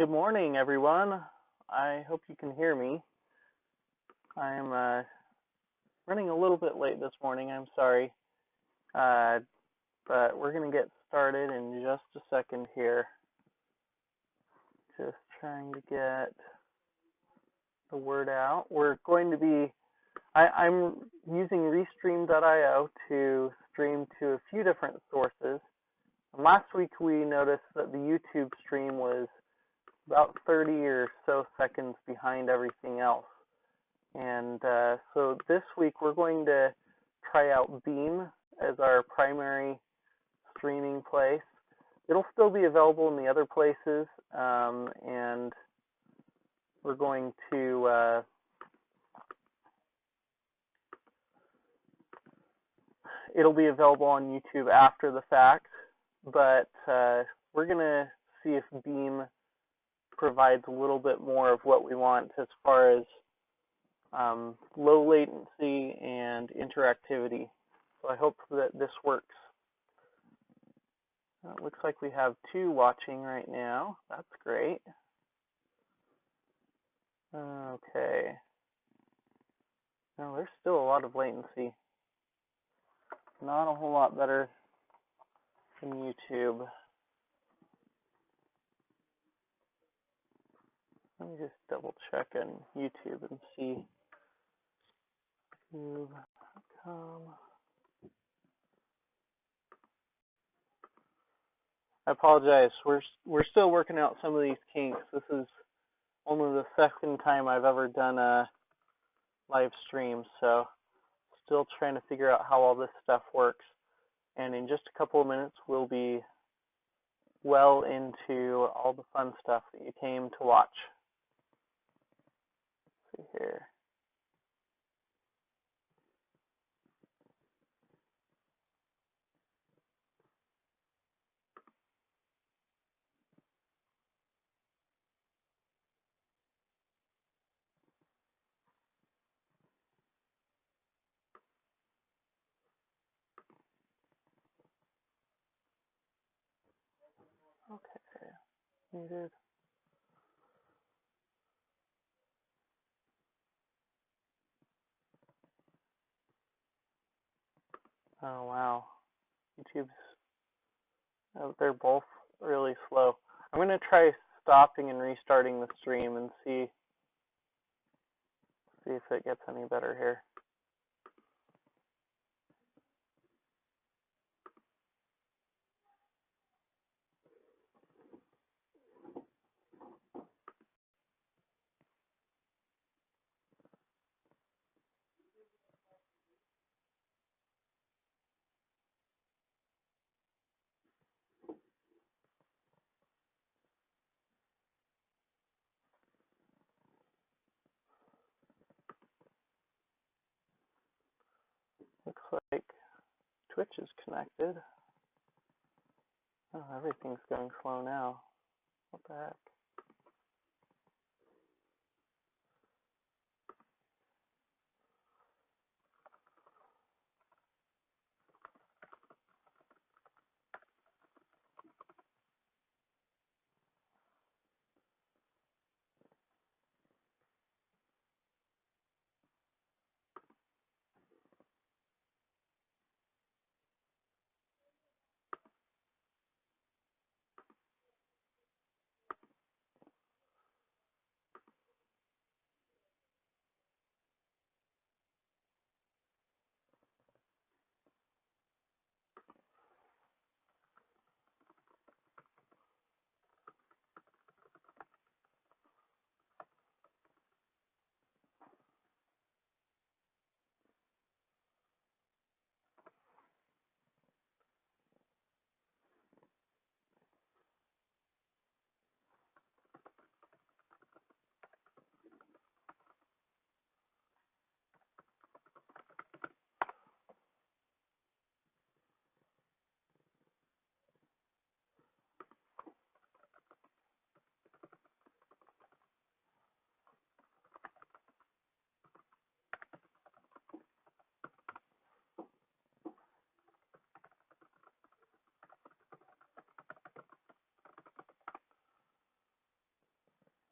Good morning, everyone. I hope you can hear me. I'm running a little bit late this morning. I'm sorry. But we're going to get started in just a second here. Just trying to get the word out. We're going to be, I'm using restream.io to stream to a few different sources. Last week we noticed that the YouTube stream was about 30 or so seconds behind everything else. And so this week we're going to try out Beam as our primary streaming place. It'll still be available in the other places, and we're going to it'll be available on YouTube after the fact, but we're going to see if Beam provides a little bit more of what we want as far as low latency and interactivity. So I hope that this works. It looks like we have 2 watching right now. That's great. Okay. Now there's still a lot of latency. Not a whole lot better than YouTube. Let me just double check on YouTube and see. YouTube.com. I apologize. We're still working out some of these kinks. This is only the second time I've ever done a live stream, so still trying to figure out how all this stuff works. And in just a couple of minutes, we'll be well into all the fun stuff that you came to watch. Let's see here. Okay, muted. Oh wow, YouTube's, they're both really slow. I'm going to try stopping and restarting the stream and see if it gets any better here. Looks like Twitch is connected. Oh, everything's going slow now. What the heck?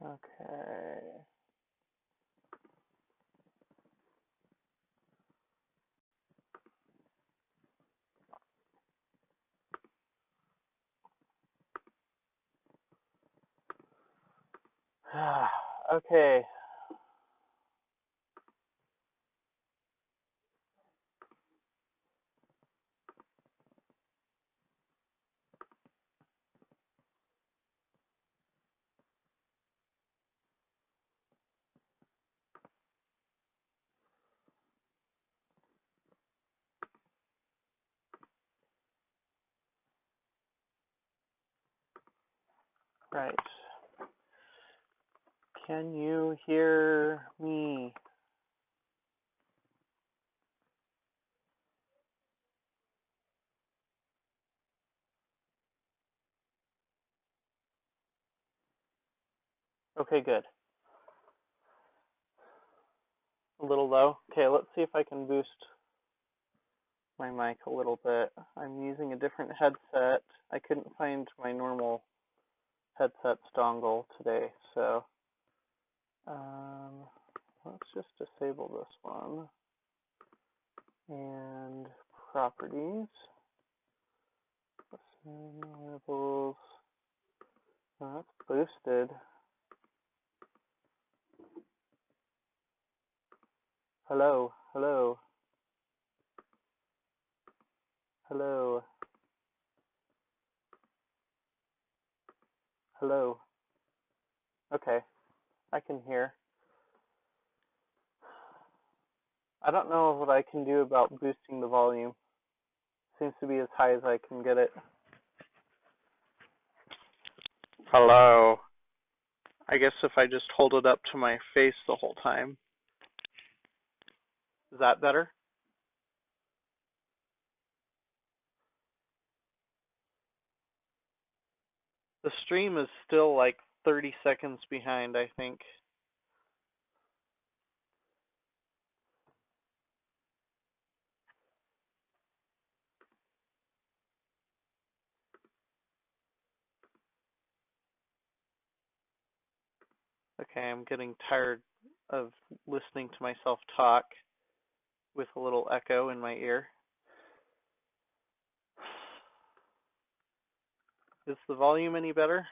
Okay. Okay. Right. Can you hear me? Okay, good. A little low. Okay, let's see if I can boost my mic a little bit. I'm using a different headset. I couldn't find my normal headset dongle today, so let's just disable this one. And properties, labels, that's boosted. Hello, hello, hello, hello. Okay, I can hear. I don't know what I can do about boosting the volume. Seems to be as high as I can get it. Hello. I guess if I just hold it up to my face the whole time. Is that better? The stream is still like 30 seconds behind, I think. Okay, I'm getting tired of listening to myself talk with a little echo in my ear. Is the volume any better?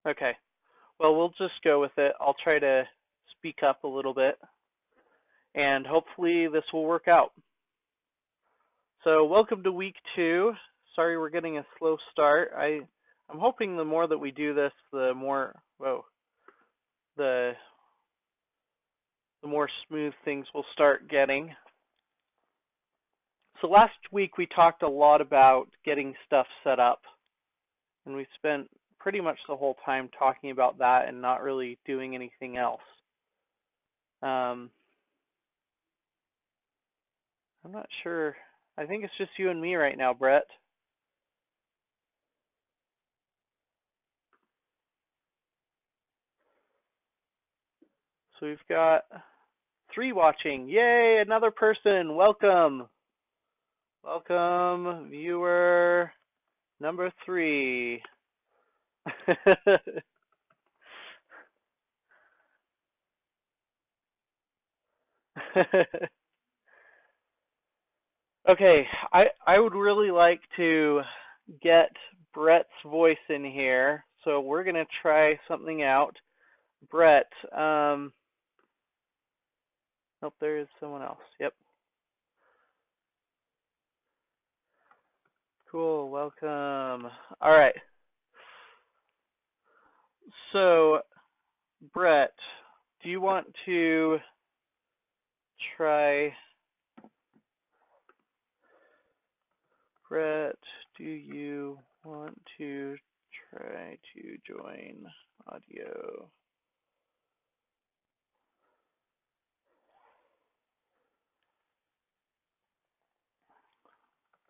Okay, well, we'll just go with it. I'll try to speak up a little bit, and hopefully this will work out. So welcome to week 2. Sorry we're getting a slow start. I'm hoping the more that we do this, the more smooth things will start getting. So last week we talked a lot about getting stuff set up, and we spent pretty much the whole time talking about that and not really doing anything else. I'm not sure. I think it's just you and me right now, Brett. So we've got 3 watching. Yay, another person. Welcome. Welcome, viewer number 3. Okay, I would really like to get Brett's voice in here, so we're going to try something out. Brett, nope, there is someone else. Yep. Cool, welcome. All right. So, Brett, do you want to try... Brett, do you want to try to join audio?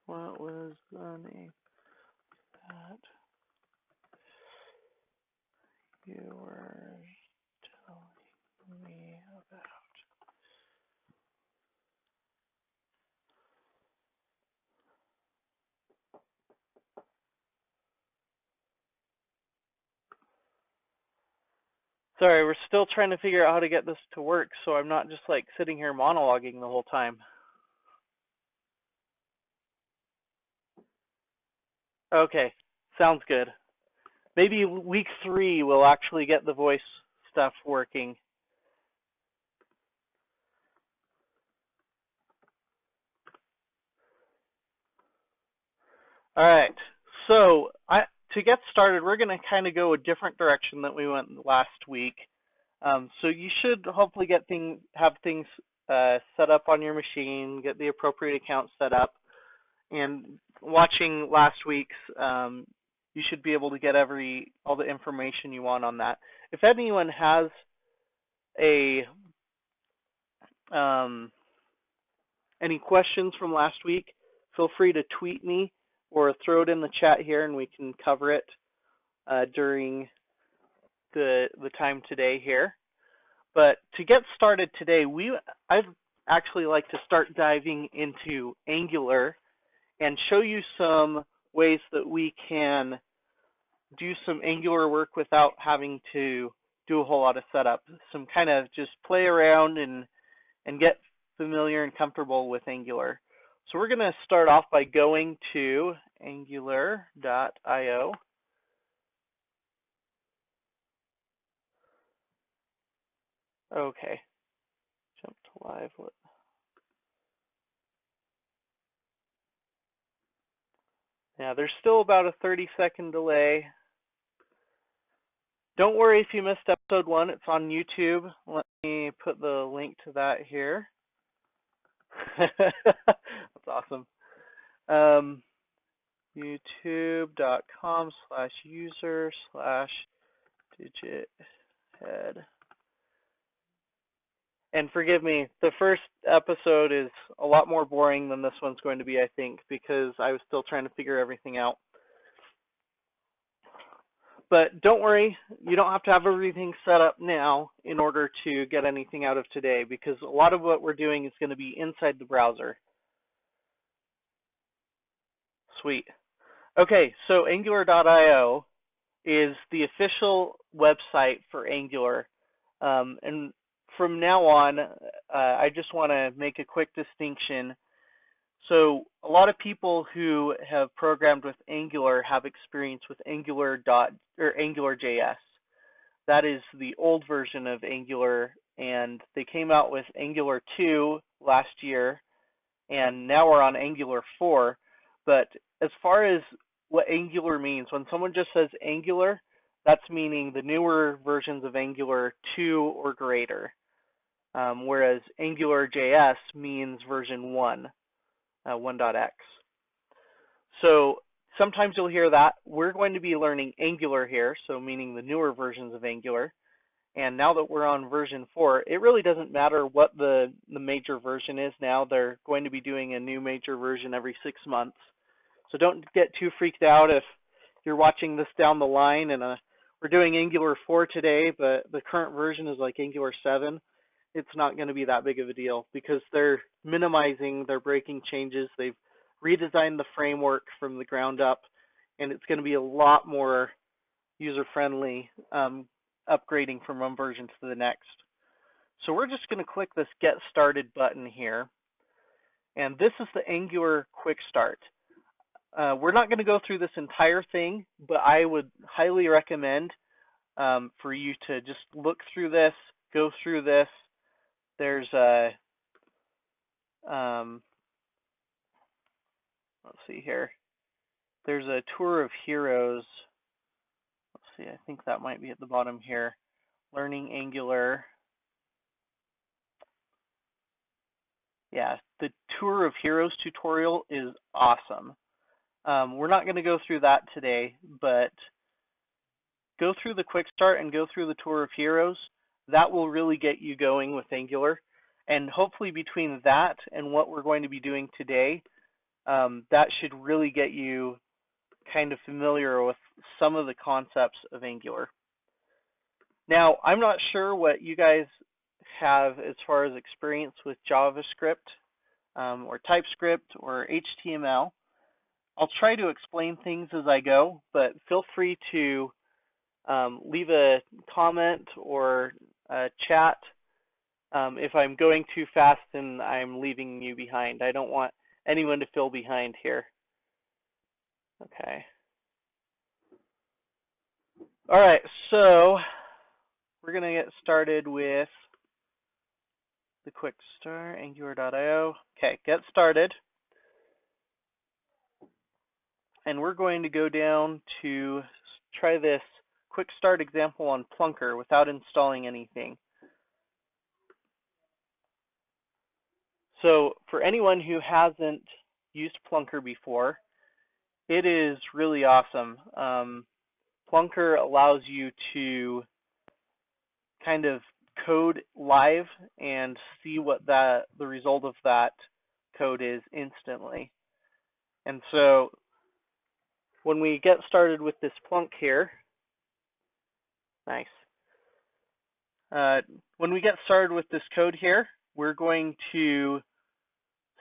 What was the name that you were telling me about? Sorry, we're still trying to figure out how to get this to work so I'm not just like sitting here monologuing the whole time. Okay, sounds good. Maybe week 3 we'll actually get the voice stuff working. All right, so to get started, we're going to kind of go a different direction than we went last week. So you should hopefully have things set up on your machine, get the appropriate account set up, and watching last week's, you should be able to get all the information you want on that. If anyone has any questions from last week, feel free to tweet me or throw it in the chat here, and we can cover it during the time today here. But to get started today, I'd actually like to start diving into Angular and show you some ways that we can do some Angular work without having to do a whole lot of setup. Some kind of just play around and get familiar and comfortable with Angular. So we're going to start off by going to angular.io. Okay, jump to live. Yeah, there's still about a 30-second delay. Don't worry if you missed episode 1. It's on YouTube. Let me put the link to that here. That's awesome. youtube.com/user/digit-head. And forgive me, the first episode is a lot more boring than this one's going to be, I think, because I was still trying to figure everything out. But don't worry, you don't have to have everything set up now in order to get anything out of today, because a lot of what we're doing is going to be inside the browser. Sweet. Okay, so angular.io is the official website for Angular. And from now on, I just want to make a quick distinction. So a lot of people who have programmed with Angular have experience with AngularJS. That is the old version of Angular, and they came out with Angular 2 last year, and now we're on Angular 4. But as far as what Angular means, when someone just says Angular, that's meaning the newer versions of Angular 2 or greater, whereas AngularJS means version 1, 1.x. So sometimes you'll hear that. We're going to be learning Angular here, so meaning the newer versions of Angular. And now that we're on version 4, it really doesn't matter what the major version is now. They're going to be doing a new major version every 6 months. So don't get too freaked out if you're watching this down the line and we're doing Angular 4 today, but the current version is like Angular 7. It's not going to be that big of a deal because they're minimizing their breaking changes. They've redesigned the framework from the ground up, and it's going to be a lot more user-friendly upgrading from one version to the next. So we're just going to click this Get Started button here, and this is the Angular Quick Start. We're not going to go through this entire thing, but I would highly recommend for you to just look through this, go through this. There's a, let's see here. There's a tour of heroes. Let's see, I think that might be at the bottom here. Learning Angular. Yeah, the Tour of Heroes tutorial is awesome. We're not going to go through that today, but go through the Quick Start and go through the Tour of Heroes. That will really get you going with Angular. And hopefully between that and what we're going to be doing today, that should really get you kind of familiar with some of the concepts of Angular. Now, I'm not sure what you guys have as far as experience with JavaScript or TypeScript or HTML. I'll try to explain things as I go, but feel free to Leave a comment or a chat if I'm going too fast and I'm leaving you behind. I don't want anyone to feel behind here. Okay. All right, so we're going to get started with the quick start, angular.io. Okay, get started. And we're going to go down to try this quick start example on Plunker without installing anything. So for anyone who hasn't used Plunker before, it is really awesome. Plunker allows you to kind of code live and see what the result of that code is instantly. And so when we get started with this plunk here, nice. When we get started with this code here, we're going to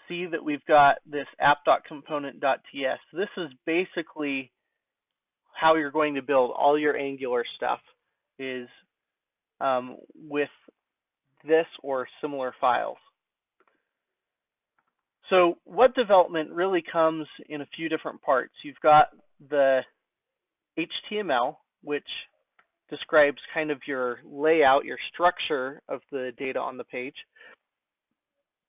see that we've got this app.component.ts. This is basically how you're going to build all your Angular stuff, is with this or similar files. So web development really comes in a few different parts. You've got the HTML, which describes kind of your layout, your structure of the data on the page.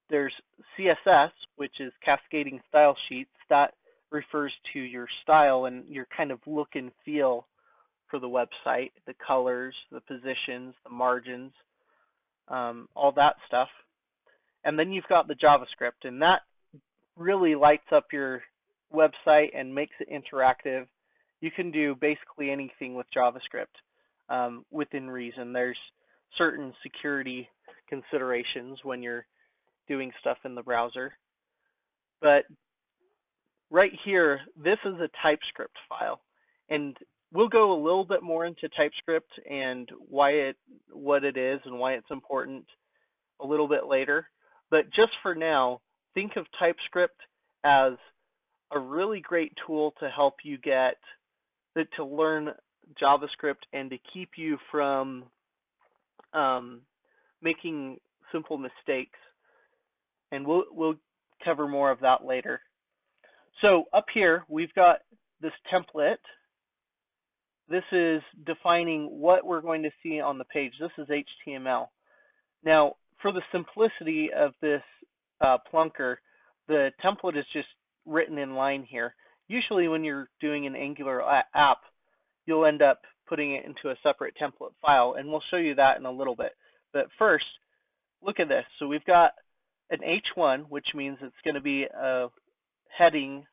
There's CSS, which is cascading style sheets. That refers to your style and your kind of look and feel for the website, the colors, the positions, the margins, all that stuff. And then you've got the JavaScript, and that really lights up your website and makes it interactive. You can do basically anything with JavaScript within reason. There's certain security considerations when you're doing stuff in the browser. But right here, this is a TypeScript file. And we'll go a little bit more into TypeScript and what it is and why it's important a little bit later. But just for now, think of TypeScript as a really great tool to help you to learn JavaScript and to keep you from making simple mistakes. And we'll cover more of that later. So up here, we've got this template. This is defining what we're going to see on the page. This is HTML. Now, for the simplicity of this Plunker, the template is just written in line here. Usually when you're doing an Angular app, you'll end up putting it into a separate template file, and we'll show you that in a little bit. But first, look at this. So we've got an H1, which means it's going to be a heading,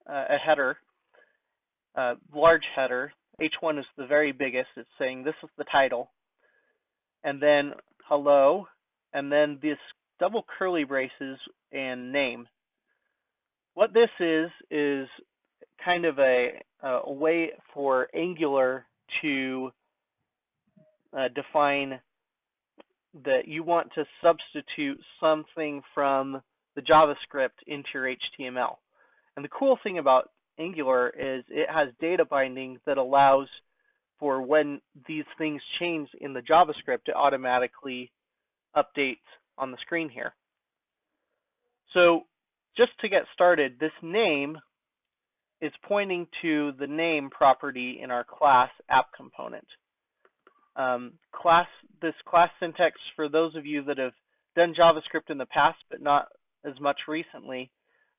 a header, a large header. H1 is the very biggest. It's saying this is the title. And then hello, and then this double curly braces and name. What this is kind of a way for Angular to define that you want to substitute something from the JavaScript into your HTML. And the cool thing about Angular is it has data binding that allows for when these things change in the JavaScript, it automatically updates on the screen here. So just to get started, this name is pointing to the name property in our class app component. This class syntax, for those of you that have done JavaScript in the past but not as much recently,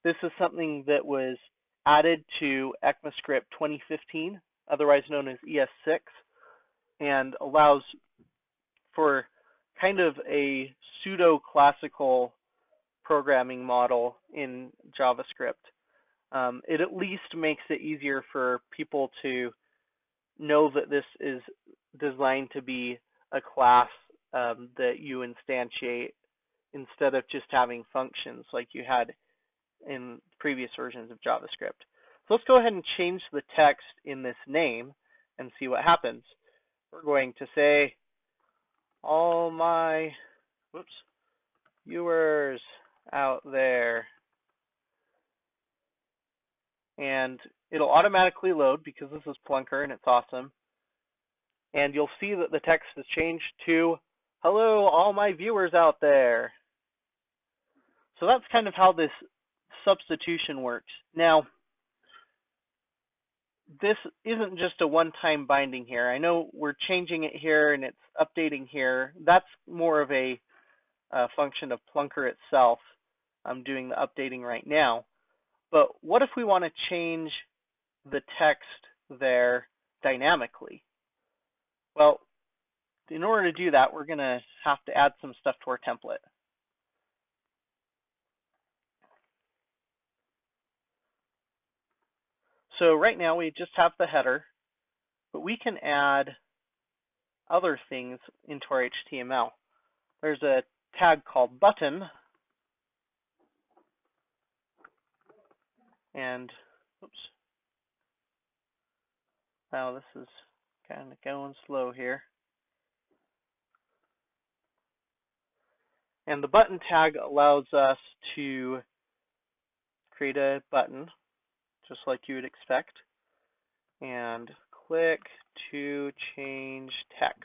this is something that was added to ECMAScript 2015, otherwise known as ES6, and allows for kind of a pseudo-classical programming model in JavaScript. It at least makes it easier for people to know that this is designed to be a class that you instantiate instead of just having functions like you had in previous versions of JavaScript. So let's go ahead and change the text in this name and see what happens. We're going to say, all my viewers out there. And it'll automatically load because this is Plunker and it's awesome. And you'll see that the text has changed to, "Hello, all my viewers out there." So that's kind of how this substitution works. Now, this isn't just a one-time binding here. I know we're changing it here and it's updating here. That's more of a function of Plunker itself. I'm doing the updating right now. But what if we want to change the text there dynamically? Well, in order to do that, we're going to have to add some stuff to our template. So right now we just have the header, but we can add other things into our HTML. There's a tag called button, and oops, wow, this is kind of going slow here. And the button tag allows us to create a button, just like you would expect, and click to change text.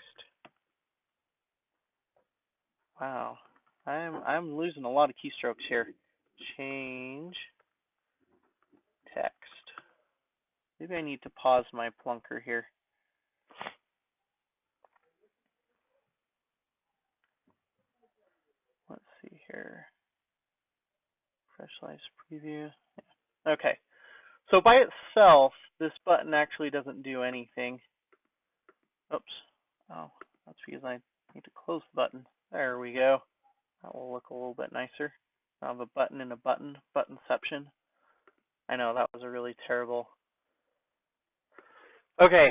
Wow, I'm losing a lot of keystrokes here. Change text. Maybe I need to pause my Plunker here. Let's see here. Specialized preview. Yeah. Okay. So by itself, this button actually doesn't do anything. Oops. Oh, that's because I need to close the button. There we go. That will look a little bit nicer. I have a button and a buttonception. I know that was a really terrible. Okay,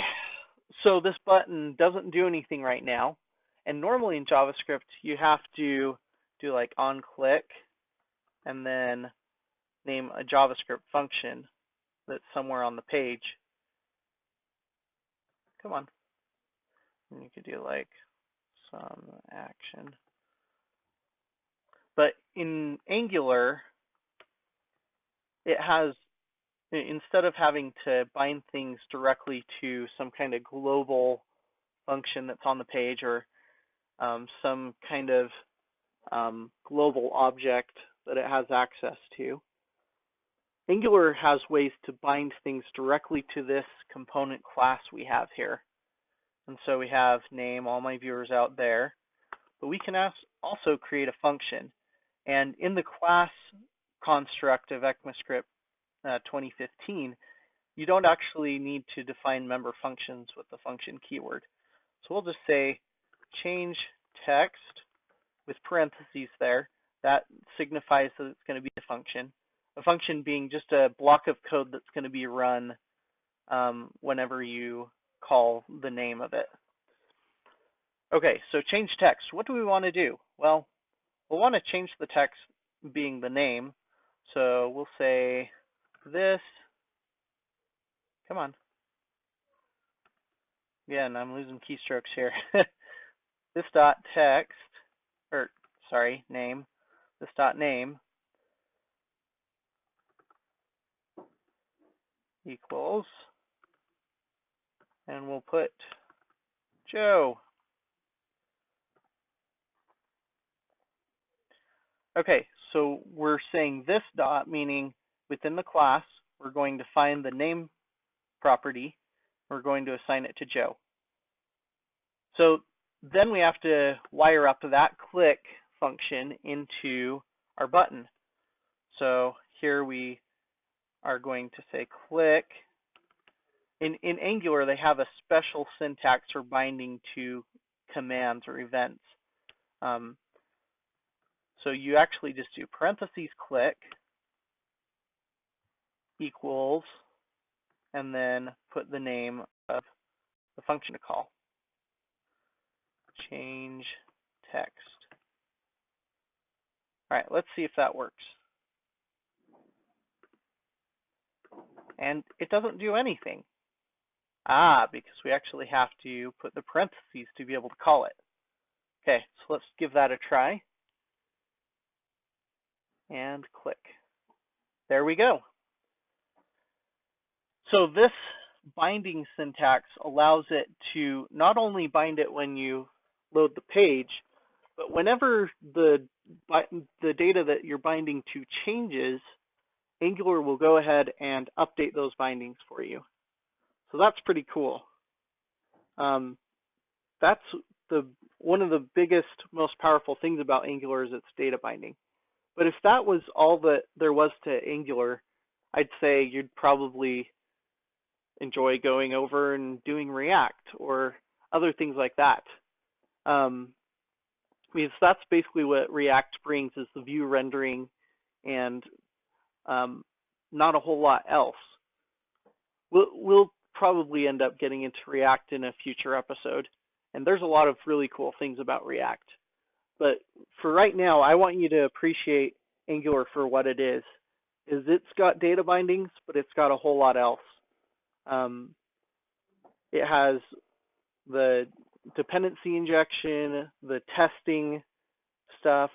so this button doesn't do anything right now. And normally in JavaScript, you have to do like onClick and then name a JavaScript function that's somewhere on the page. Come on. And you could do like some action. But in Angular, it has, instead of having to bind things directly to some kind of global function that's on the page or some kind of global object that it has access to, Angular has ways to bind things directly to this component class we have here. And so we have name, all my viewers out there. But we can also create a function. And in the class construct of ECMAScript 2015, you don't actually need to define member functions with the function keyword. So we'll just say change text with parentheses there. That signifies that it's going to be a function. A function being just a block of code that's going to be run whenever you call the name of it. Okay, so change text. What do we want to do? Well, we'll want to change the text being the name. So we'll say this. Come on. Again, I'm losing keystrokes here. This dot text, or sorry, name. This dot name equals, and we'll put Joe. Okay, so we're saying this dot, meaning within the class, we're going to find the name property. We're going to assign it to Joe. So then we have to wire up that click function into our button. So here we are going to say click. In Angular, they have a special syntax for binding to commands or events. So you actually just do parentheses click equals, and then put the name of the function to call. Change text. All right, let's see if that works. And it doesn't do anything. Because we actually have to put the parentheses to be able to call it. Okay, so let's give that a try. And click. There we go. So this binding syntax allows it to not only bind it when you load the page, but whenever the data that you're binding to changes, Angular will go ahead and update those bindings for you. So that's pretty cool. That's one of the biggest, most powerful things about Angular is its data binding. But if that was all that there was to Angular, I'd say you'd probably enjoy going over and doing React or other things like that. Because that's basically what React brings, is the view rendering and not a whole lot else. We'll probably end up getting into React in a future episode, and there's a lot of really cool things about React. But for right now, I want you to appreciate Angular for what it is. It's got data bindings, but it's got a whole lot else. It has the dependency injection, the testing stuff,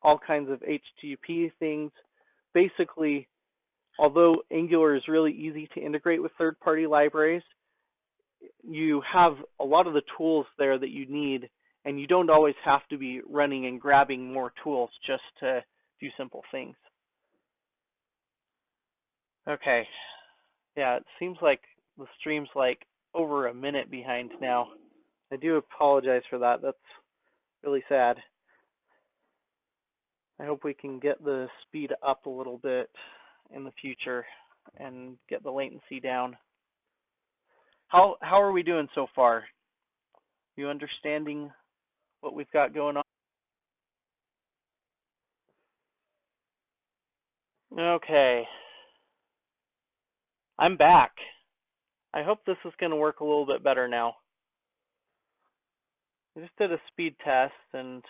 all kinds of HTTP things. Basically, although Angular is really easy to integrate with third-party libraries, you have a lot of the tools there that you need, and you don't always have to be running and grabbing more tools just to do simple things. Okay, yeah, it seems like the stream's like over a minute behind now. I do apologize for that. That's really sad. I hope we can get the speed up a little bit in the future and get the latency down. How are we doing so far? You understanding what we've got going on? Okay. I'm back. I hope this is going to work a little bit better now. I just did a speed test and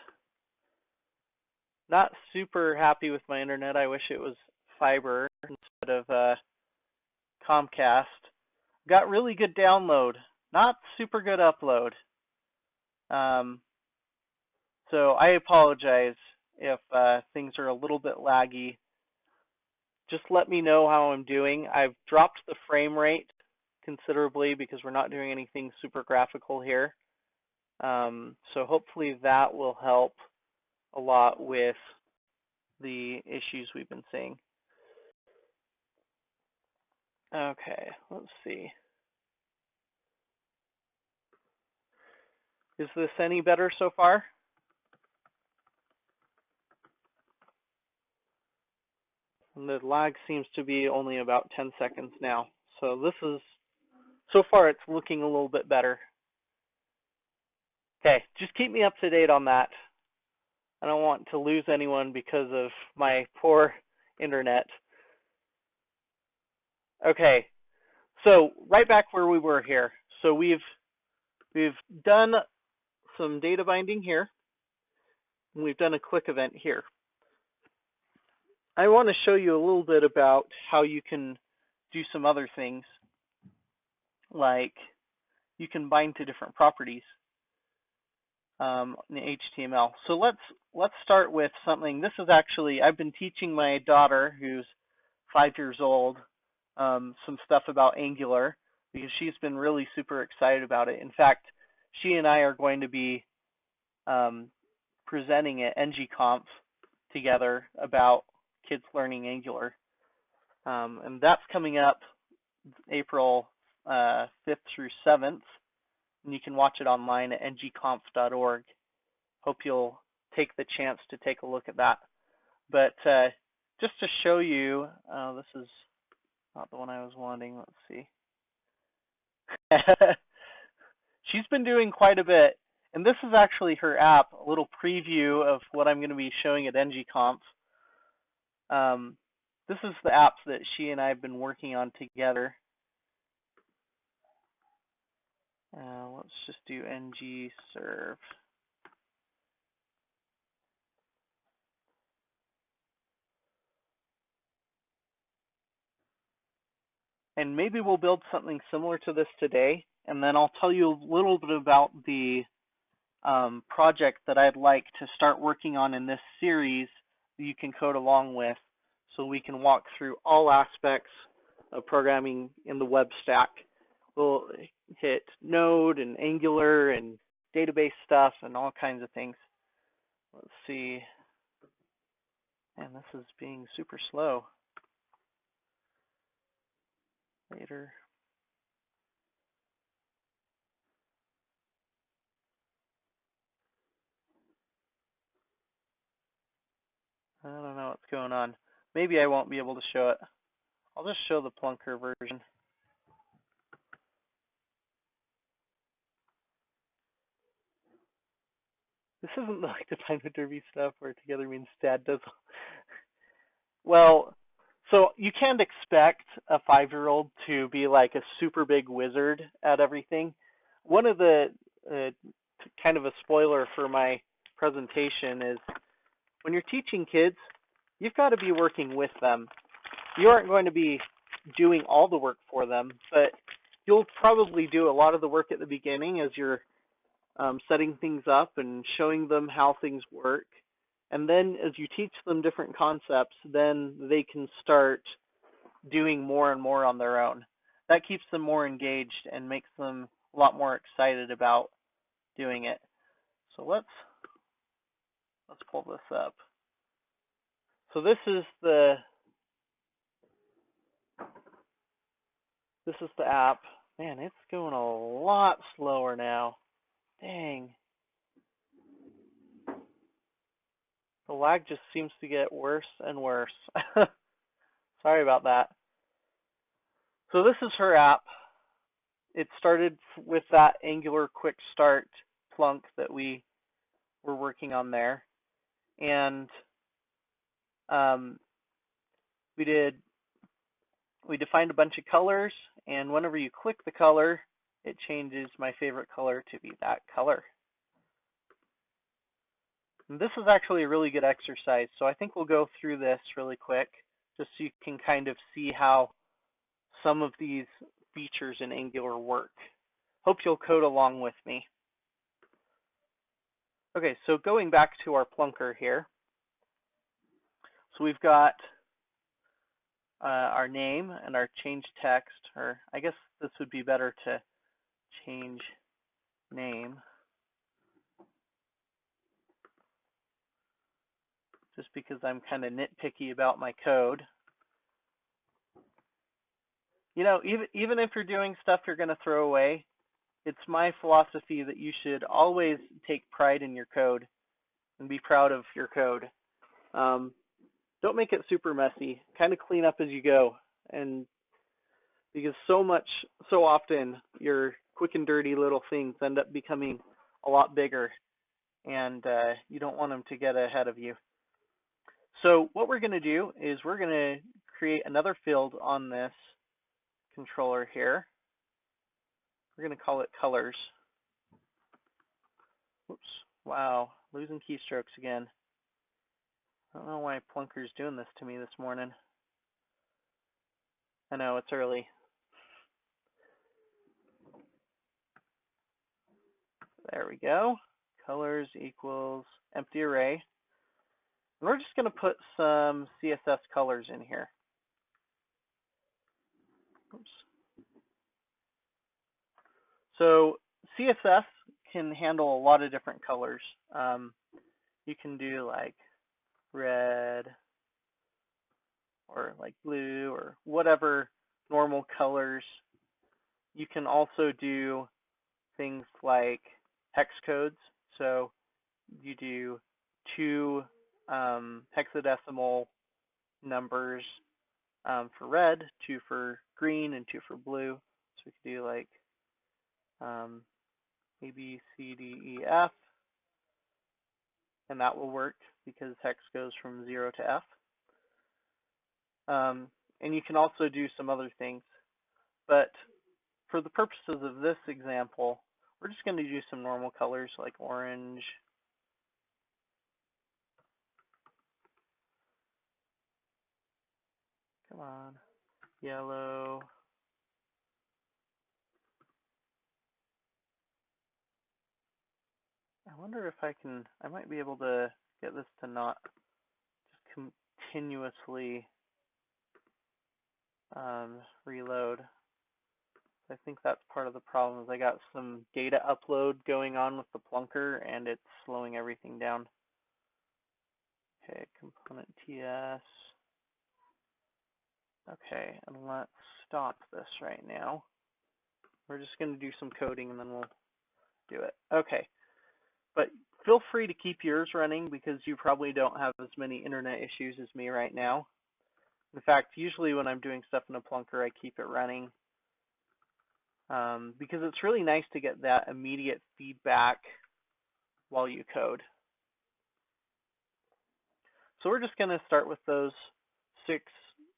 not super happy with my internet. I wish it was fiber instead of Comcast. Got really good download, not super good upload. So I apologize if things are a little bit laggy. Just let me know how I'm doing. I've dropped the frame rate considerably because we're not doing anything super graphical here. So hopefully that will help a lot with the issues we've been seeing. Okay, let's see. Is this any better so far? And the lag seems to be only about 10 seconds now. So this is, so far it's looking a little bit better. Okay, just keep me up to date on that. I don't want to lose anyone because of my poor internet. Okay, so right back where we were here. So we've done some data binding here, and we've done a click event here. I want to show you a little bit about how you can do some other things, like you can bind to different properties in HTML. So let's start with something. This is actually, I've been teaching my daughter, who's 5 years old, some stuff about Angular because she's been really super excited about it. In fact, she and I are going to be presenting at NGConf together about kids learning Angular. And that's coming up April 5th through 7th. And you can watch it online at ngconf.org. Hope you'll take the chance to take a look at that. But just to show you, this is not the one I was wanting. Let's see. She's been doing quite a bit. And this is actually her app, a little preview of what I'm going to be showing at NGConf. This is the apps that she and I have been working on together. Let's just do ng serve. And maybe we'll build something similar to this today, and then I'll tell you a little bit about the project that I'd like to start working on in this series that you can code along with, so we can walk through all aspects of programming in the web stack we'll hit Node and Angular and database stuff and all kinds of things. Let's see. Man, this is being super slow. Later. I don't know what's going on. Maybe I won't be able to show it. I'll just show the Plunker version. This isn't like the Time Derby stuff where together means dad does. Well, so you can't expect a 5-year-old to be like a super big wizard at everything. One of the kind of a spoiler for my presentation is when you're teaching kids, you've got to be working with them. You aren't going to be doing all the work for them, but you'll probably do a lot of the work at the beginning as you're setting things up and showing them how things work. And then as you teach them different concepts, then they can start doing more and more on their own. That keeps them more engaged and makes them a lot more excited about doing it. So let's pull this up. So this is the app. Man, it's going a lot slower now. Dang. The lag just seems to get worse and worse. Sorry about that. So this is her app. It started with that Angular Quick Start Plunk that we were working on there. And we defined a bunch of colors, and whenever you click the color, it changes my favorite color to be that color. And this is actually a really good exercise, so I think we'll go through this really quick, just so you can kind of see how some of these features in Angular work. Hope you'll code along with me. Okay, so going back to our Plunker here. So we've got our name and our change text, or I guess this would be better to change name. Just because I'm kind of nitpicky about my code. You know, even if you're doing stuff you're going to throw away, it's my philosophy that you should always take pride in your code and be proud of your code. Don't make it super messy. Kind of clean up as you go. And because so often your quick and dirty little things end up becoming a lot bigger, and you don't want them to get ahead of you. So what we're going to do is we're going to create another field on this controller here. We're going to call it colors. Oops, wow, losing keystrokes again. I don't know why Plunker's doing this to me this morning. I know, it's early. There we go. Colors equals empty array. And we're just going to put some CSS colors in here. Oops. So CSS can handle a lot of different colors. You can do like red or like blue or whatever normal colors. You can also do things like hex codes. So you do 2 hexadecimal numbers for red, 2 for green, and 2 for blue. So we could do like A, B, C, D, E, F, and that will work because hex goes from 0 to F. And you can also do some other things. But for the purposes of this example, we're just going to do some normal colors like orange. Come on. Yellow. I wonder if I might be able to get this to not just continuously reload. I think that's part of the problem is I got some data upload going on with the Plunker and it's slowing everything down. Okay, component TS. Okay, and let's stop this right now. We're just going to do some coding and then we'll do it. Okay, but feel free to keep yours running because you probably don't have as many internet issues as me right now. In fact, usually when I'm doing stuff in a Plunker, I keep it running because it's really nice to get that immediate feedback while you code. So we're just going to start with those 6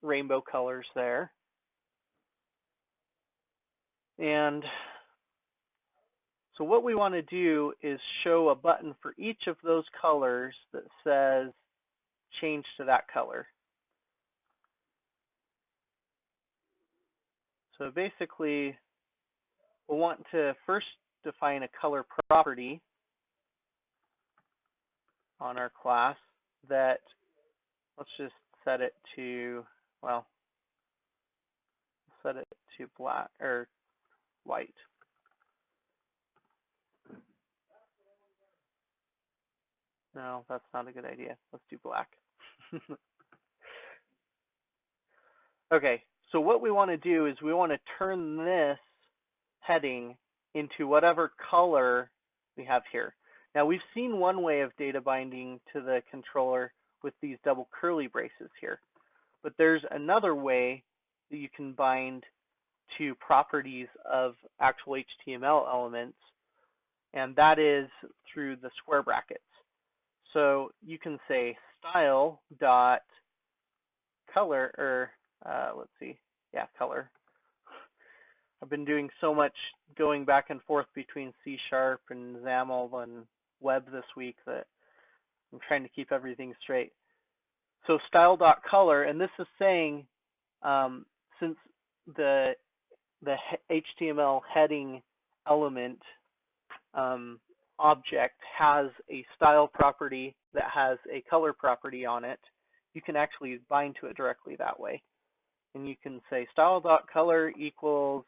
rainbow colors there. And so what we want to do is show a button for each of those colors that says change to that color. So basically, we'll want to first define a color property on our class that, let's just set it to, well, set it to black or white. No, that's not a good idea. Let's do black. Okay, so what we want to do is we want to turn this heading into whatever color we have here. Now we've seen one way of data binding to the controller with these double curly braces here, but there's another way that you can bind to properties of actual HTML elements, and that is through the square brackets. So you can say style dot color, or let's see, yeah, color. I've been doing so much going back and forth between C# and XAML and web this week that I'm trying to keep everything straight. So style.color, and this is saying since the HTML heading element object has a style property that has a color property on it, you can actually bind to it directly that way. And you can say style.color equals,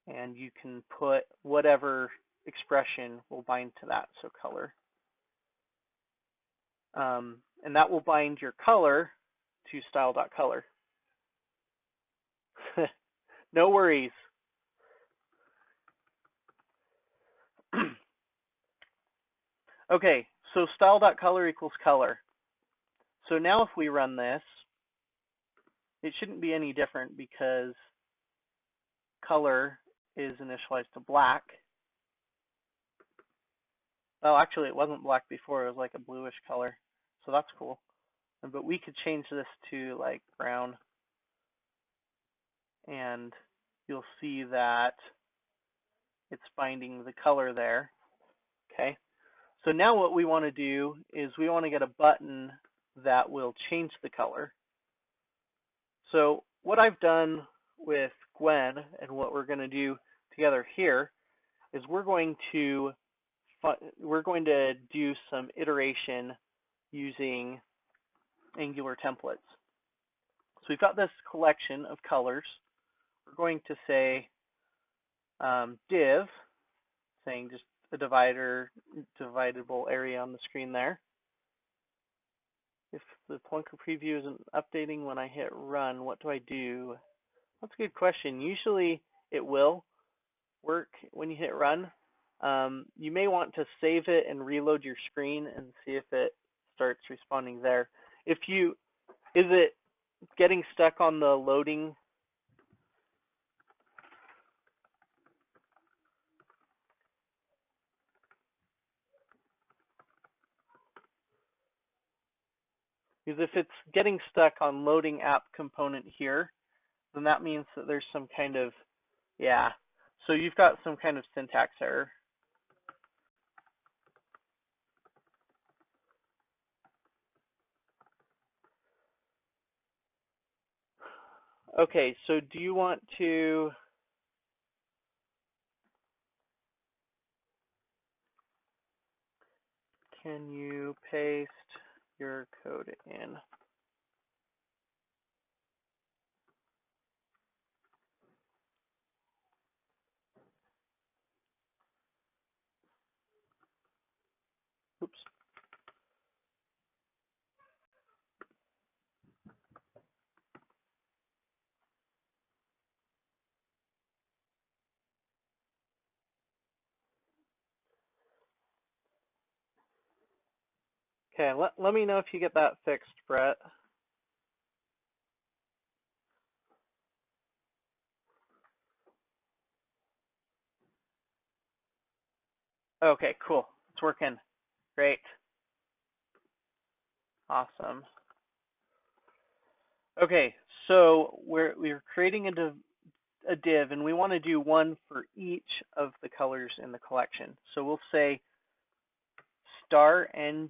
and you can put whatever expression will bind to that, so color. And that will bind your color to style.color. No worries. Okay, so style.color equals color. So now if we run this, it shouldn't be any different because color is initialized to black. Oh, actually it wasn't black before, it was like a bluish color. So that's cool. But we could change this to like brown, and you'll see that it's binding the color there. Okay. So now what we want to do is we want to get a button that will change the color. So what I've done with Gwen and what we're going to do together here is we're going to do some iteration using Angular templates. So we've got this collection of colors. We're going to say div, saying just a dividable area on the screen there. If the Plunker preview isn't updating when I hit run, what do I do? That's a good question. Usually it will work when you hit run. You may want to save it and reload your screen and see if it starts responding there. Is it getting stuck on the loading? Because if it's getting stuck on loading app component here, then that means that there's some kind of, yeah. So you've got some kind of syntax error. Okay, so do you want to, can you paste your code in? Okay, let me know if you get that fixed, Brett. Okay, cool. It's working. Great. Awesome. Okay, so we're creating a div, and we want to do one for each of the colors in the collection. So we'll say star ng,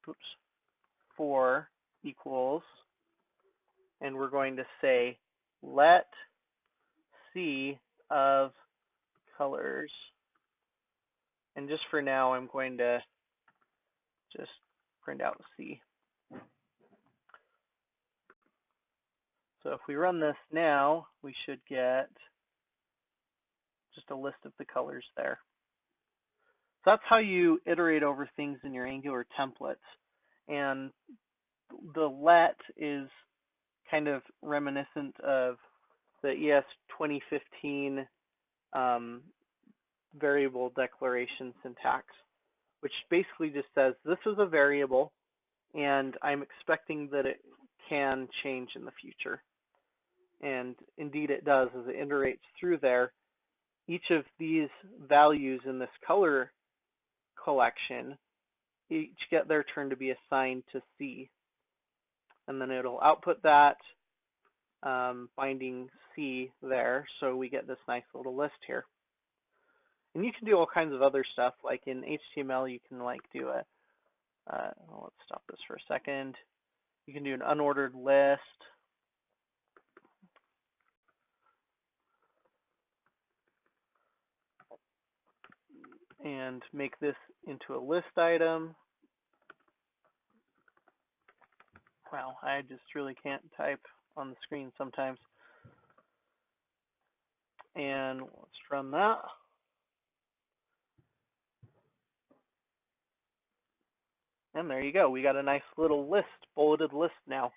oops, 4 equals, and we're going to say let C of colors. And just for now, I'm going to just print out C. So if we run this now, we should get just a list of the colors there. So that's how you iterate over things in your Angular templates. And the let is kind of reminiscent of the ES 2015 variable declaration syntax, which basically just says this is a variable and I'm expecting that it can change in the future. And indeed it does as it iterates through there. Each of these values in this color collection each get their turn to be assigned to C. And then it'll output that binding C there, so we get this nice little list here. And you can do all kinds of other stuff, like in HTML you can like do a, let's stop this for a second. You can do an unordered list. And make this into a list item. Wow, I just really can't type on the screen sometimes. And let's run that. And there you go. We got a nice little list, bulleted list now.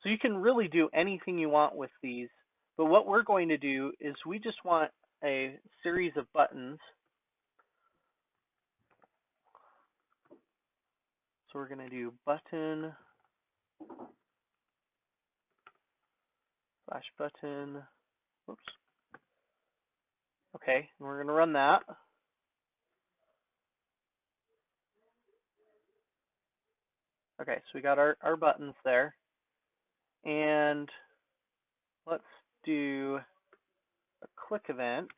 So you can really do anything you want with these. But what we're going to do is we just want a series of buttons. So we're going to do button slash button. Whoops. Okay, and we're going to run that. Okay, so we got our buttons there. And let's do a click event.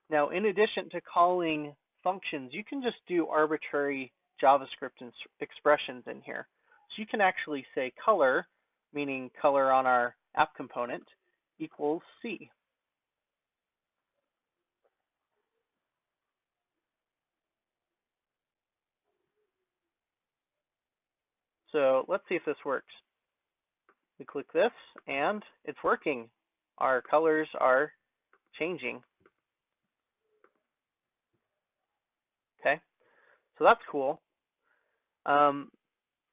Now, in addition to calling functions, you can just do arbitrary JavaScript expressions in here. So you can actually say color, meaning color on our app component, equals C. So let's see if this works. We click this, and it's working. Our colors are changing. Okay, so that's cool.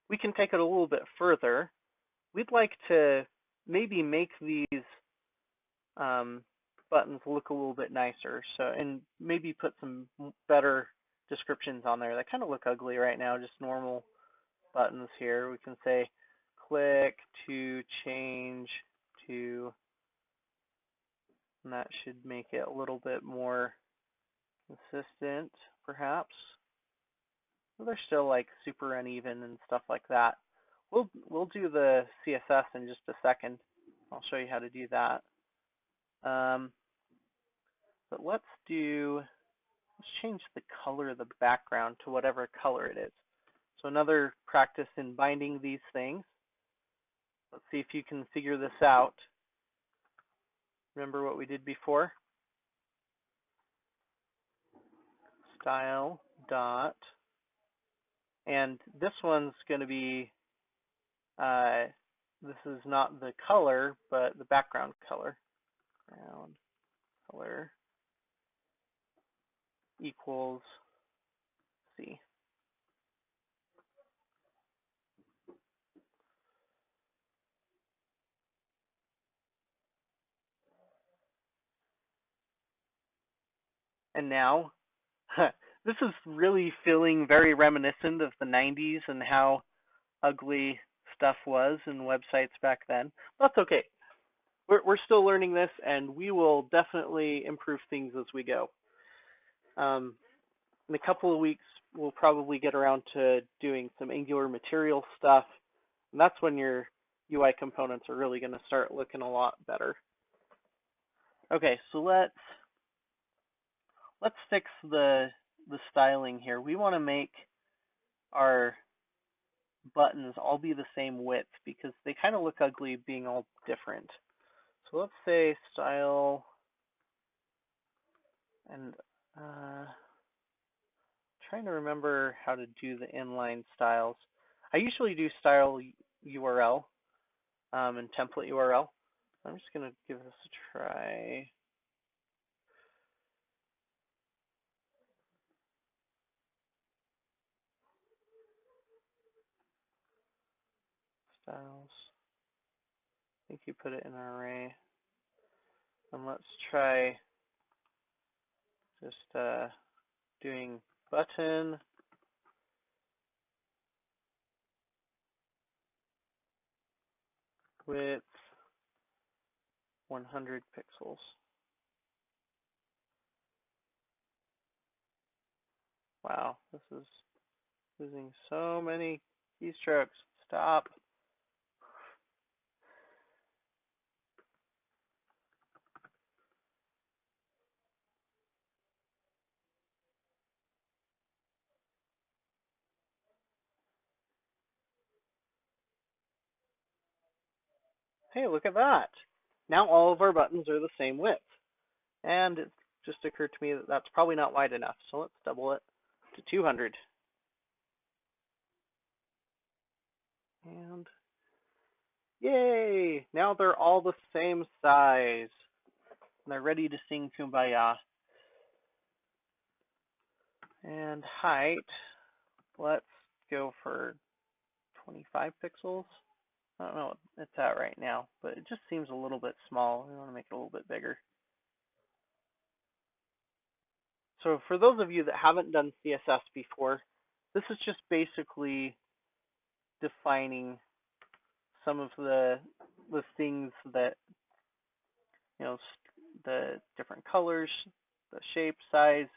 We can take it a little bit further. We'd like to maybe make these buttons look a little bit nicer, so and maybe put some better descriptions on there. They kind of look ugly right now, just normal buttons here. We can say click to change to, and that should make it a little bit more consistent, perhaps. Well, they're still like super uneven and stuff like that. We'll do the CSS in just a second. I'll show you how to do that. But let's change the color of the background to whatever color it is. So another practice in binding these things. Let's see if you can figure this out. Remember what we did before? Style dot, and this one's going to be, this is not the color, but the background color. Background color equals C. And now, This is really feeling very reminiscent of the 90s and how ugly stuff was in websites back then. That's okay. We're still learning this, and we will definitely improve things as we go. In a couple of weeks, we'll probably get around to doing some Angular material stuff, and that's when your UI components are really going to start looking a lot better. Okay, so let's fix the styling here. We want to make our buttons all be the same width because they kind of look ugly being all different. So let's say style and trying to remember how to do the inline styles. I usually do style URL and template URL. I'm just going to give this a try. Styles. I think you put it in an array. And let's try just doing button width 100 pixels. Wow, this is using so many keystrokes. Stop. Hey, look at that. Now all of our buttons are the same width. And it just occurred to me that that's probably not wide enough. So let's double it to 200. And yay! Now they're all the same size. And they're ready to sing Kumbaya. And height, let's go for 25 pixels. I don't know what it's at right now, but it just seems a little bit small. We want to make it a little bit bigger. So for those of you that haven't done CSS before, this is just basically defining some of the things that, you know, the different colors, the shape, size,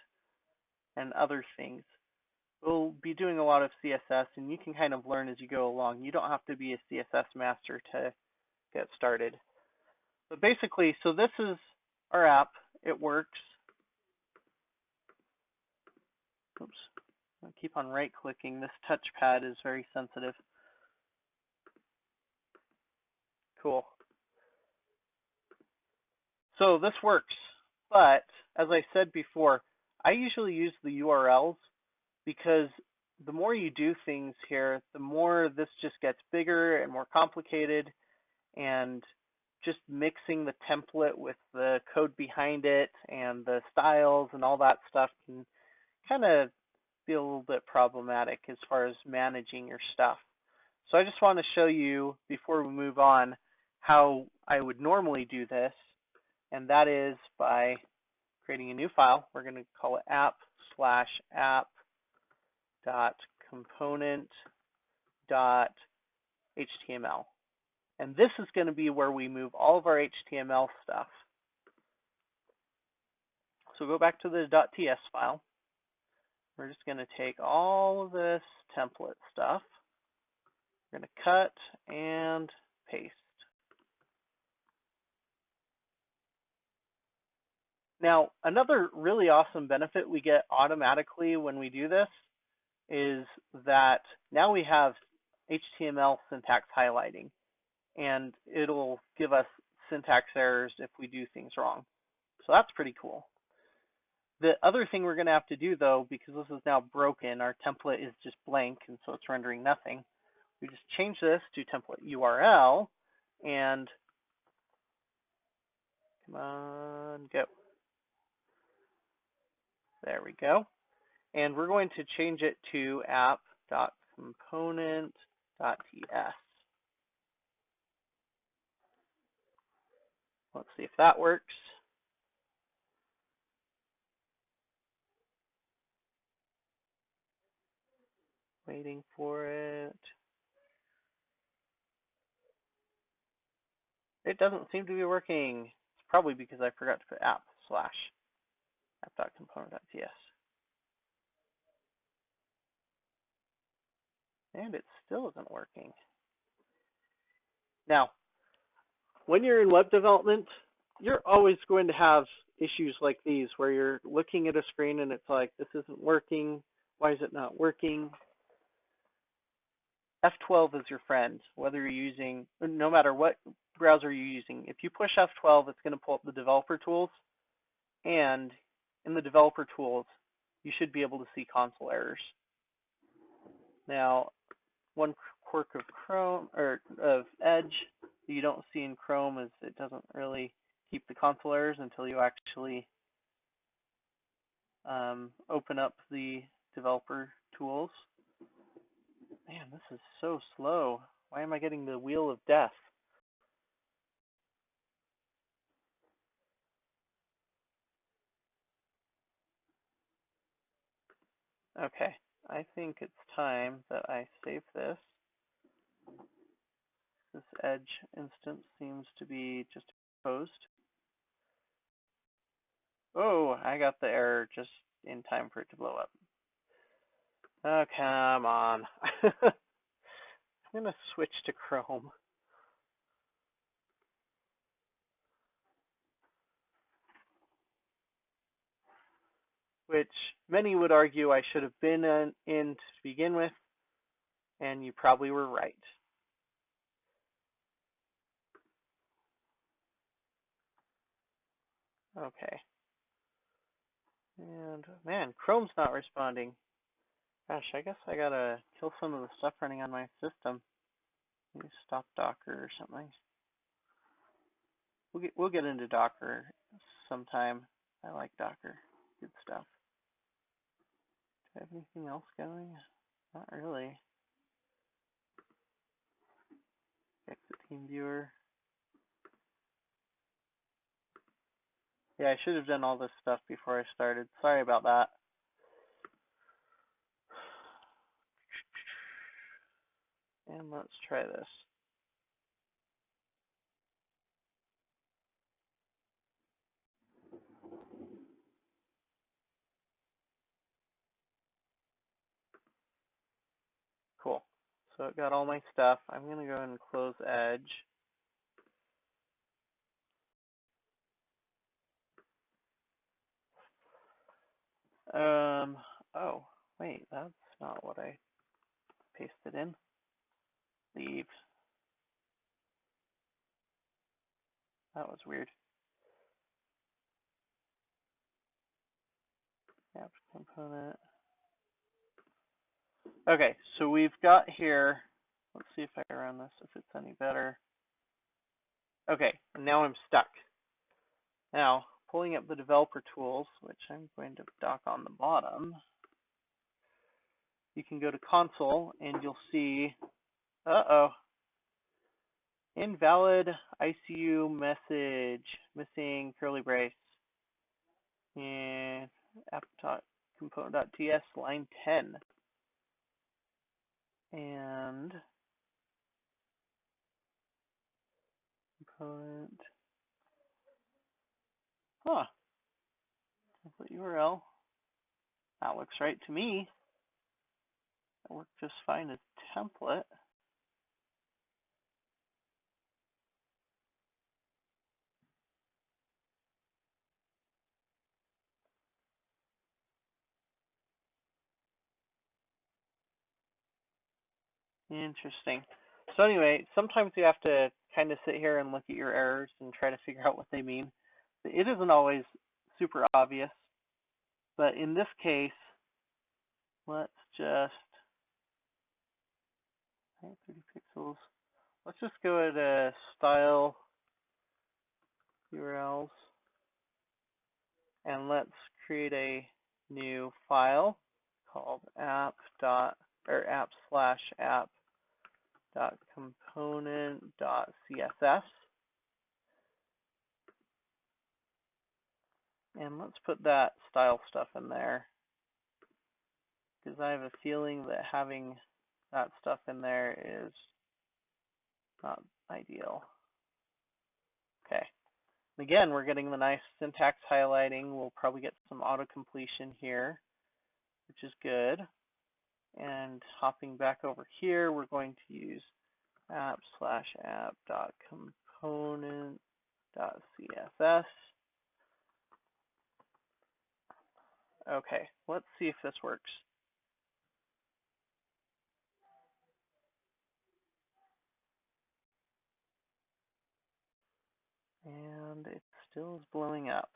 and other things. We'll be doing a lot of CSS, and you can kind of learn as you go along. You don't have to be a CSS master to get started. But basically, so this is our app. It works. Oops. I keep on right-clicking. This touchpad is very sensitive. Cool. So this works, but as I said before, I usually use the URLs because the more you do things here, the more this just gets bigger and more complicated, and just mixing the template with the code behind it and the styles and all that stuff can kind of be a little bit problematic as far as managing your stuff. So I just want to show you, before we move on, how I would normally do this, and that is by creating a new file. We're going to call it app/app.component.html. And this is going to be where we move all of our HTML stuff. So go back to the .ts file. We're just going to take all of this template stuff. We're going to cut and paste. Now, another really awesome benefit we get automatically when we do this is that now we have HTML syntax highlighting, and it'll give us syntax errors if we do things wrong. So that's pretty cool. The other thing we're going to have to do, though, because this is now broken, our template is just blank, and so it's rendering nothing. We just change this to template URL, and come on, go. There we go. And we're going to change it to app.component.ts. Let's see if that works. Waiting for it. It doesn't seem to be working. It's probably because I forgot to put app/app.component.ts. And it still isn't working. Now, when you're in web development, you're always going to have issues like these where you're looking at a screen and it's like, this isn't working. Why is it not working? F12 is your friend, whether you're using, no matter what browser you're using. If you push F12, it's going to pull up the developer tools. And in the developer tools, you should be able to see console errors. Now, one quirk of Chrome or of Edge that you don't see in Chrome is it doesn't really keep the console errors until you actually open up the developer tools. Man, this is so slow. Why am I getting the wheel of death? Okay, I think it's time that I save this. This Edge instance seems to be just closed. Oh, I got the error just in time for it to blow up. Oh, come on. I'm going to switch to Chrome. Which many would argue I should have been in to begin with, and you probably were right. Okay. And man, Chrome's not responding. Gosh, I guess I gotta kill some of the stuff running on my system. Maybe stop Docker or something. We'll get into Docker sometime. I like Docker. Good stuff. Do I have anything else going? Not really. Exit Team Viewer. Yeah, I should have done all this stuff before I started. Sorry about that. And let's try this. Cool. So it got all my stuff. I'm going to go ahead and close Edge. Oh, wait, that's not what I pasted in. Leave. That was weird. App component. Okay, so we've got here, let's see if I run this, if it's any better. Okay, now I'm stuck. Now, pulling up the developer tools, which I'm going to dock on the bottom, you can go to console and you'll see, invalid ICU message, missing curly brace. And app.component.ts line 10. And component, template URL. That looks right to me. That worked just fine as template. Interesting. So anyway, sometimes you have to kind of sit here and look at your errors and try to figure out what they mean. It isn't always super obvious, but in this case, let's just 30 pixels. Let's just go to style URLs and let's create a new file called app/app.component.css. And let's put that style stuff in there. because I have a feeling that having that stuff in there is not ideal. Okay. And again, we're getting the nice syntax highlighting. We'll probably get some auto-completion here, which is good. And hopping back over here, we're going to use app/app.component.css. Okay, let's see if this works. And it still is blowing up.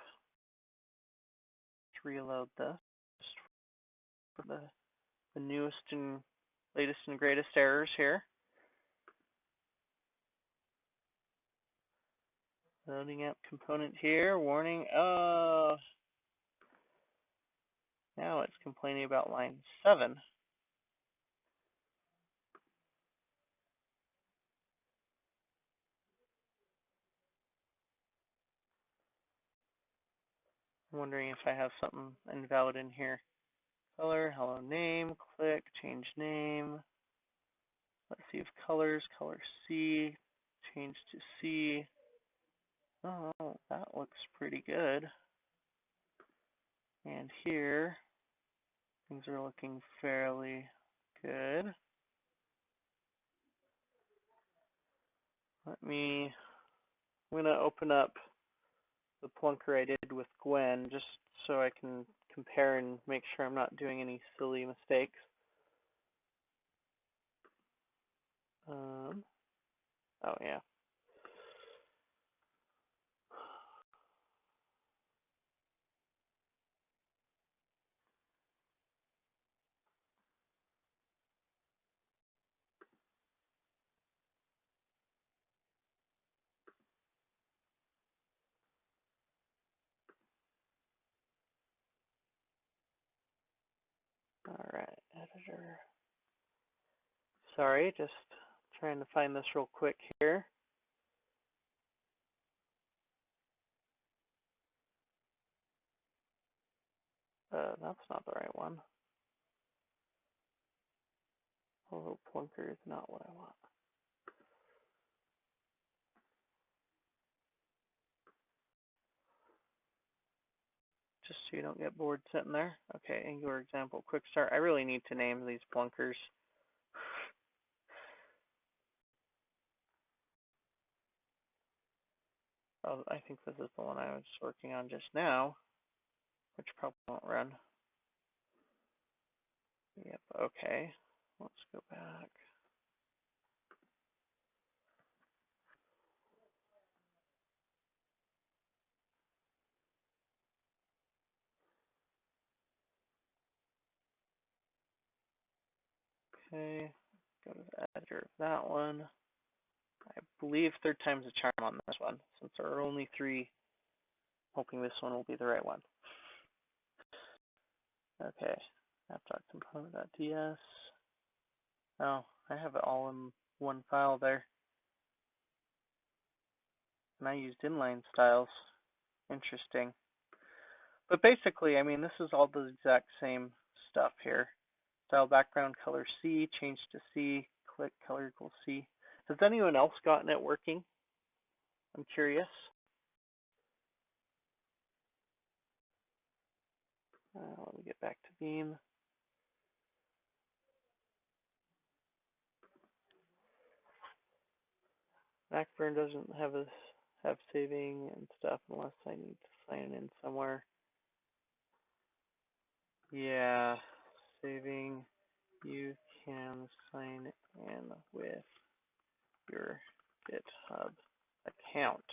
Let's reload this for the newest and latest and greatest errors here. Loading up component here, warning, oh, now it's complaining about line 7. I'm wondering if I have something invalid in here. Color, hello name, click, change name. Let's see if colors, color C, change to C. Oh, that looks pretty good. And here, things are looking fairly good. I'm gonna open up the Plunker I did with Gwen just so I can compare and make sure I'm not doing any silly mistakes. Oh yeah. All right, editor. Sorry, just trying to find this real quick here. That's not the right one. Although Plunker is not what I want. Just so you don't get bored sitting there. Okay, Angular example, quick start. I really need to name these Plunkers. Oh, I think this is the one I was working on just now, which probably won't run. Yep, okay. Let's go back. Okay, go to the editor of that one. I believe third time's a charm on this one, since there are only 3. Hoping this one will be the right one. Okay, app.component.ds. Oh, I have it all in one file there. And I used inline styles. Interesting. But basically, I mean, this is all the exact same stuff here. Style background color C, change to C, click color equals C. Has anyone else gotten it working? I'm curious. Let me get back to Beam. Backburn doesn't have saving and stuff unless I need to sign in somewhere. Yeah, saving. You can sign in with your GitHub account.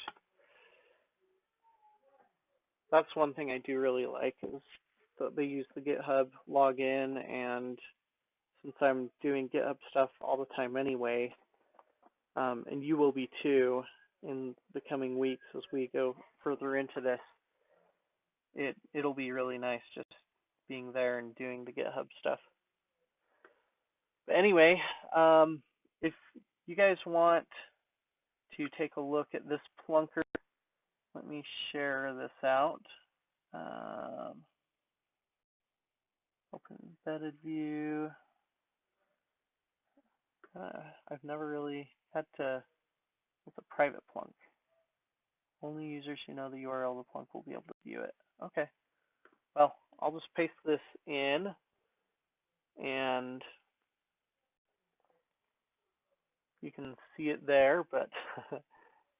That's one thing I do really like is that they use the GitHub login, and since I'm doing GitHub stuff all the time anyway, and you will be too in the coming weeks as we go further into this, it'll be really nice just being there and doing the GitHub stuff. But anyway, if you guys want to take a look at this Plunker, let me share this out. Open embedded view. I've never really had to, it's a private plunk. Only users who know the URL of the plunk will be able to view it. Okay. Well, I'll just paste this in, and you can see it there, but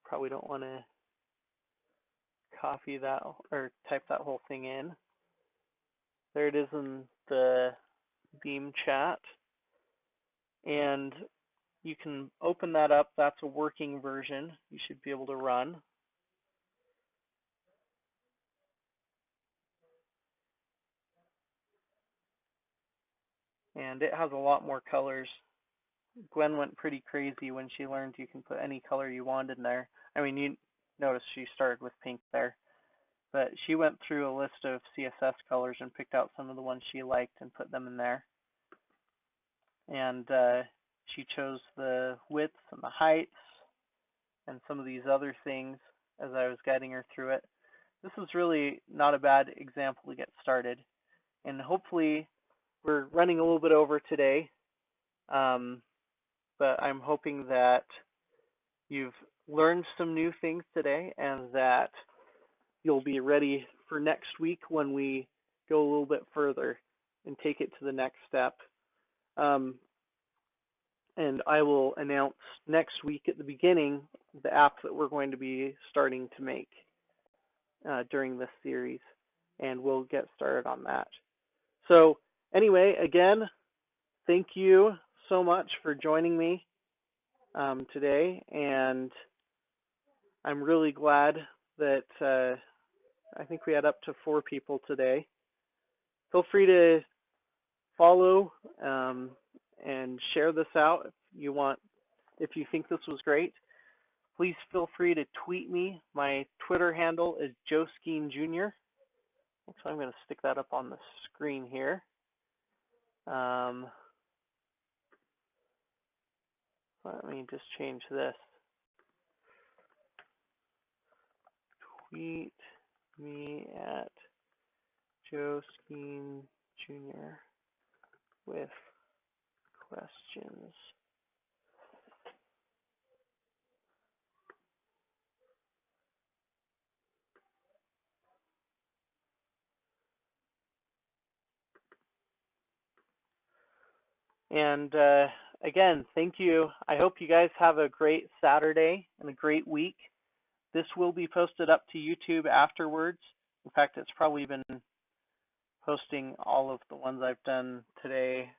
probably don't want to copy that or type that whole thing in. There it is in the Beam chat. And you can open that up. That's a working version you should be able to run. And it has a lot more colors. Gwen went pretty crazy when she learned you can put any color you want in there. I mean, you notice she started with pink there. But she went through a list of CSS colors and picked out some of the ones she liked and put them in there. And she chose the widths and the heights and some of these other things as I was guiding her through it. This is really not a bad example to get started. And hopefully, we're running a little bit over today, but I'm hoping that you've learned some new things today and that you'll be ready for next week when we go a little bit further and take it to the next step. And I will announce next week at the beginning the app that we're going to be starting to make during this series, and we'll get started on that. So anyway, again, thank you so much for joining me today, and I'm really glad that I think we had up to 4 people today. Feel free to follow and share this out if you want. If you think this was great, please feel free to tweet me. My Twitter handle is Joe Skeen Jr. So I'm going to stick that up on the screen here. Let me just change this. Tweet me at Joe Skeen Jr. with questions. And again, thank you. I hope you guys have a great Saturday and a great week. This will be posted up to YouTube afterwards. In fact, it's probably been posting all of the ones I've done today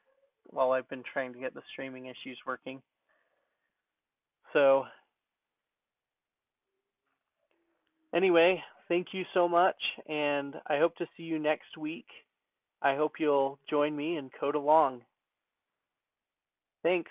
while I've been trying to get the streaming issues working. So anyway, thank you so much, and I hope to see you next week. I hope you'll join me and code along. Thanks.